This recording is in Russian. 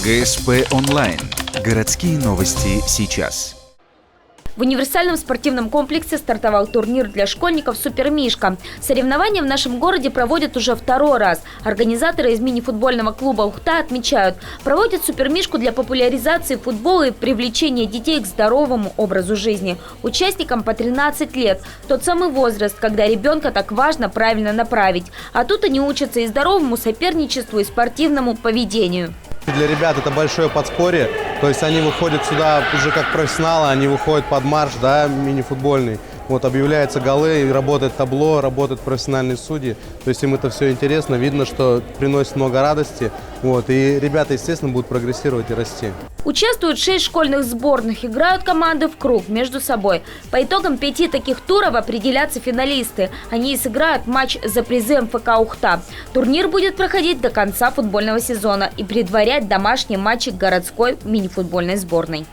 ГСП онлайн. Городские новости сейчас. В универсальном спортивном комплексе стартовал турнир для школьников «Супер Мишка». Соревнования в нашем городе проводят уже второй раз. Организаторы из мини-футбольного клуба «Ухта» отмечают, проводят «Супер Мишку» для популяризации футбола и привлечения детей к здоровому образу жизни. Участникам по 13 лет. Тот самый возраст, когда ребенка так важно правильно направить. А тут они учатся и здоровому соперничеству, и спортивному поведению. Для ребят это большое подспорье, то есть они выходят сюда уже как профессионалы, они выходят под марш, да, мини-футбольный. Вот объявляются голы, работает табло, работают профессиональные судьи. То есть им это все интересно, видно, что приносит много радости. Вот, и ребята, естественно, будут прогрессировать и расти. Участвуют 6 школьных сборных, играют команды в круг между собой. По итогам 5 таких туров определятся финалисты. Они и сыграют матч за призы МФК «Ухта». Турнир будет проходить до конца футбольного сезона и предварять домашние матчи городской мини-футбольной сборной.